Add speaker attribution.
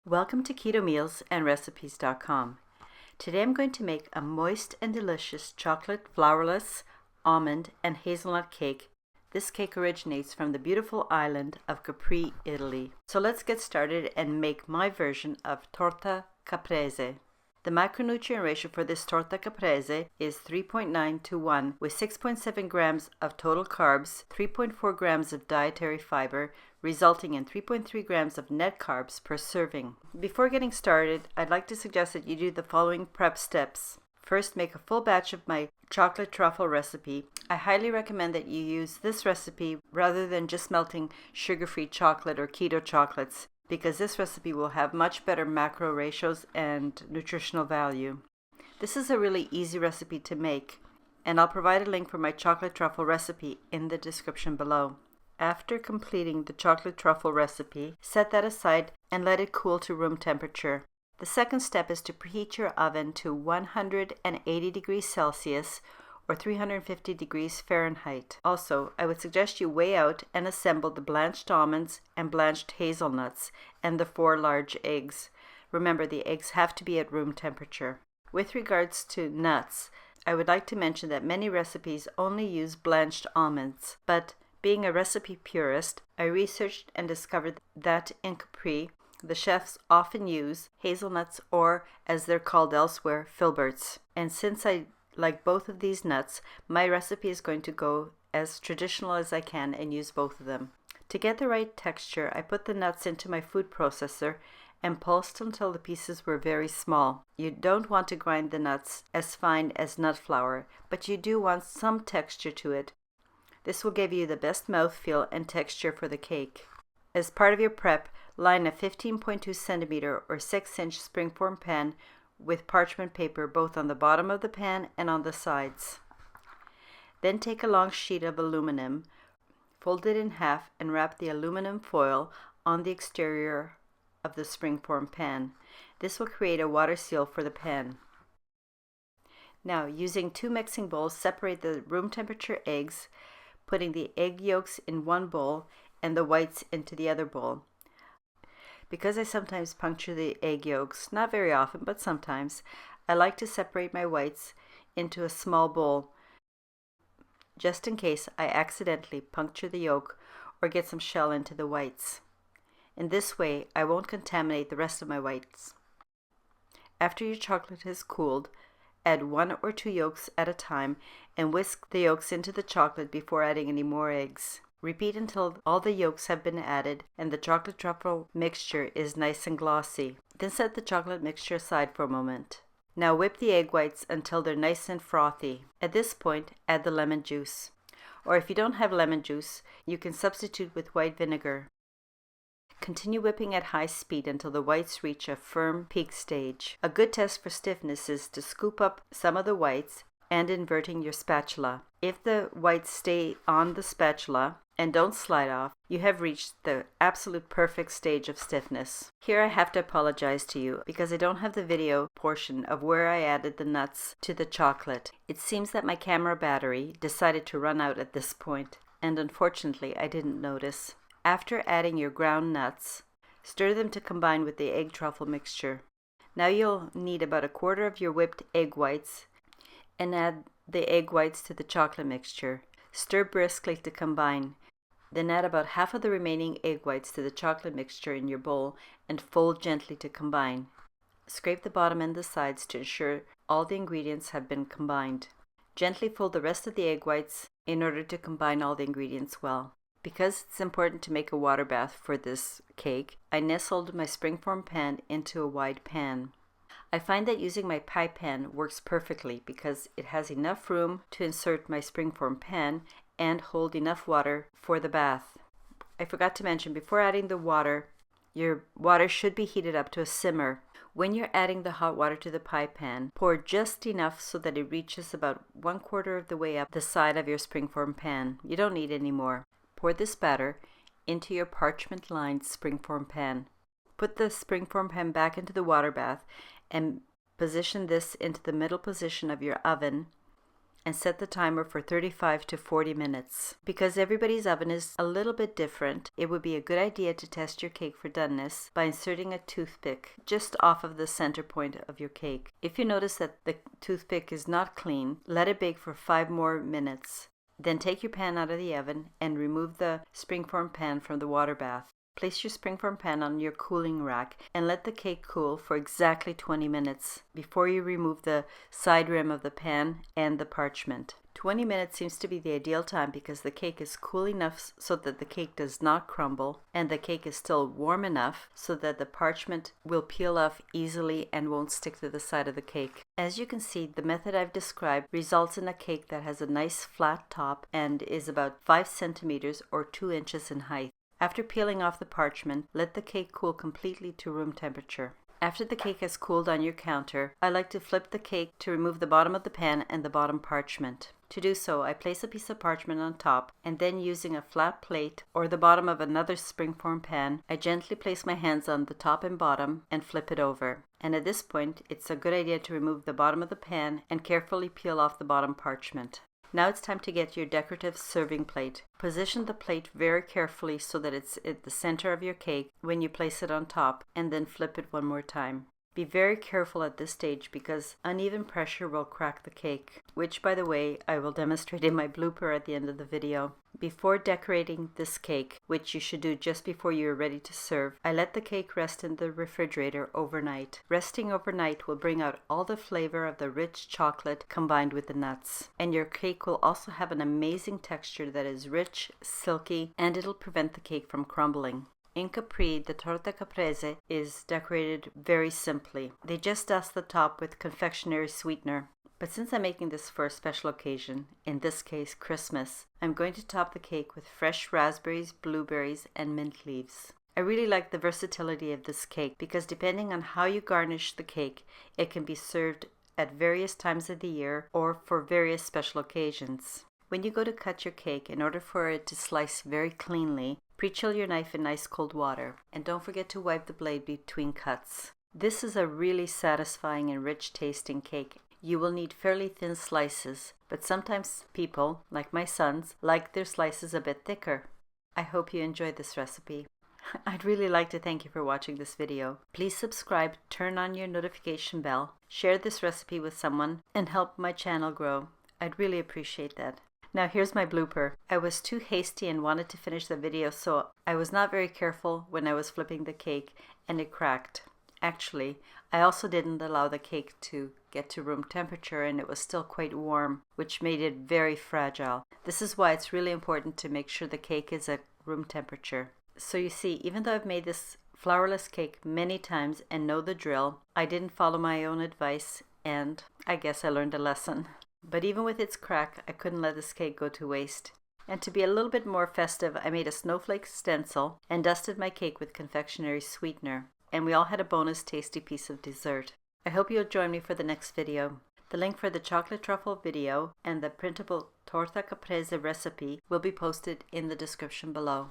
Speaker 1: Welcome to ketomealsandrecipes.com. Today I'm going to make a moist and delicious chocolate flourless, almond, and hazelnut cake. This cake originates from the beautiful island of Capri, Italy. So let's get started and make my version of Torta Caprese. The macronutrient ratio for this Torta Caprese is 3.9 to 1 with 6.7 grams of total carbs, 3.4 grams of dietary fiber, resulting in 3.3 grams of net carbs per serving. Before getting started, I'd like to suggest that you do the following prep steps. First, make a full batch of my chocolate truffle recipe. I highly recommend that you use this recipe rather than just melting sugar-free chocolate or keto chocolates, because this recipe will have much better macro ratios and nutritional value. This is a really easy recipe to make, and I'll provide a link for my chocolate truffle recipe in the description below. After completing the chocolate truffle recipe, set that aside and let it cool to room temperature. The second step is to preheat your oven to 180 degrees Celsius or 350 degrees Fahrenheit. Also, I would suggest you weigh out and assemble the blanched almonds and blanched hazelnuts and the 4 large eggs. Remember, the eggs have to be at room temperature. With regards to nuts, I would like to mention that many recipes only use blanched almonds, but being a recipe purist, I researched and discovered that in Capri, the chefs often use hazelnuts or, as they're called elsewhere, filberts. And since I like both of these nuts, my recipe is going to go as traditional as I can and use both of them. To get the right texture, I put the nuts into my food processor and pulsed until the pieces were very small. You don't want to grind the nuts as fine as nut flour, but you do want some texture to it. This will give you the best mouthfeel and texture for the cake. As part of your prep, line a 15.2 centimeter or 6-inch springform pan with parchment paper both on the bottom of the pan and on the sides. Then take a long sheet of aluminum, fold it in half, and wrap the aluminum foil on the exterior of the springform pan. This will create a water seal for the pan. Now, using 2 mixing bowls, separate the room temperature eggs, putting the egg yolks in one bowl and the whites into the other bowl. Because I sometimes puncture the egg yolks, not very often, but sometimes, I like to separate my whites into a small bowl, just in case I accidentally puncture the yolk or get some shell into the whites. In this way, I won't contaminate the rest of my whites. After your chocolate has cooled, add 1 or 2 yolks at a time and whisk the yolks into the chocolate before adding any more eggs. Repeat until all the yolks have been added and the chocolate truffle mixture is nice and glossy. Then set the chocolate mixture aside for a moment. Now whip the egg whites until they're nice and frothy. At this point, add the lemon juice. Or if you don't have lemon juice, you can substitute with white vinegar. Continue whipping at high speed until the whites reach a firm peak stage. A good test for stiffness is to scoop up some of the whites and inverting your spatula. If the whites stay on the spatula and don't slide off, you have reached the absolute perfect stage of stiffness. Here I have to apologize to you because I don't have the video portion of where I added the nuts to the chocolate. It seems that my camera battery decided to run out at this point, and unfortunately I didn't notice. After adding your ground nuts, stir them to combine with the egg truffle mixture. Now you'll need about 1/4 of your whipped egg whites and add the egg whites to the chocolate mixture. Stir briskly to combine. Then add about half of the remaining egg whites to the chocolate mixture in your bowl and fold gently to combine. Scrape the bottom and the sides to ensure all the ingredients have been combined. Gently fold the rest of the egg whites in order to combine all the ingredients well. Because it's important to make a water bath for this cake, I nestled my springform pan into a wide pan. I find that using my pie pan works perfectly because it has enough room to insert my springform pan and hold enough water for the bath. I forgot to mention, before adding the water, your water should be heated up to a simmer. When you're adding the hot water to the pie pan, pour just enough so that it reaches about 1/4 of the way up the side of your springform pan. You don't need any more. Pour this batter into your parchment-lined springform pan. Put the springform pan back into the water bath and position this into the middle position of your oven and set the timer for 35 to 40 minutes. Because everybody's oven is a little bit different, it would be a good idea to test your cake for doneness by inserting a toothpick just off of the center point of your cake. If you notice that the toothpick is not clean, let it bake for 5 more minutes. Then take your pan out of the oven and remove the springform pan from the water bath. Place your springform pan on your cooling rack and let the cake cool for exactly 20 minutes before you remove the side rim of the pan and the parchment. 20 minutes seems to be the ideal time because the cake is cool enough so that the cake does not crumble, and the cake is still warm enough so that the parchment will peel off easily and won't stick to the side of the cake. As you can see, the method I've described results in a cake that has a nice flat top and is about 5 centimeters or 2 inches in height. After peeling off the parchment, let the cake cool completely to room temperature. After the cake has cooled on your counter, I like to flip the cake to remove the bottom of the pan and the bottom parchment. To do so, I place a piece of parchment on top, and then using a flat plate or the bottom of another springform pan, I gently place my hands on the top and bottom and flip it over. And at this point, it's a good idea to remove the bottom of the pan and carefully peel off the bottom parchment. Now it's time to get your decorative serving plate. Position the plate very carefully so that it's at the center of your cake when you place it on top, and then flip it one more time. Be very careful at this stage because uneven pressure will crack the cake, which, by the way, I will demonstrate in my blooper at the end of the video. Before decorating this cake, which you should do just before you are ready to serve, I let the cake rest in the refrigerator overnight. Resting overnight will bring out all the flavor of the rich chocolate combined with the nuts. And your cake will also have an amazing texture that is rich, silky, and it'll prevent the cake from crumbling. In Capri, the Torta Caprese is decorated very simply. They just dust the top with confectionery sweetener. But since I'm making this for a special occasion, in this case Christmas, I'm going to top the cake with fresh raspberries, blueberries, and mint leaves. I really like the versatility of this cake because depending on how you garnish the cake, it can be served at various times of the year or for various special occasions. When you go to cut your cake, in order for it to slice very cleanly, pre-chill your knife in ice cold water, and don't forget to wipe the blade between cuts. This is a really satisfying and rich tasting cake. You will need fairly thin slices, but sometimes people, like my sons, like their slices a bit thicker. I hope you enjoyed this recipe. I'd really like to thank you for watching this video. Please subscribe, turn on your notification bell, share this recipe with someone, and help my channel grow. I'd really appreciate that. Now here's my blooper. I was too hasty and wanted to finish the video, so I was not very careful when I was flipping the cake and it cracked. Actually, I also didn't allow the cake to get to room temperature and it was still quite warm, which made it very fragile. This is why it's really important to make sure the cake is at room temperature. So you see, even though I've made this flourless cake many times and know the drill, I didn't follow my own advice, and I guess I learned a lesson. But even with its crack, I couldn't let this cake go to waste. And to be a little bit more festive, I made a snowflake stencil and dusted my cake with confectionery sweetener. And we all had a bonus tasty piece of dessert. I hope you'll join me for the next video. The link for the chocolate truffle video and the printable Torta Caprese recipe will be posted in the description below.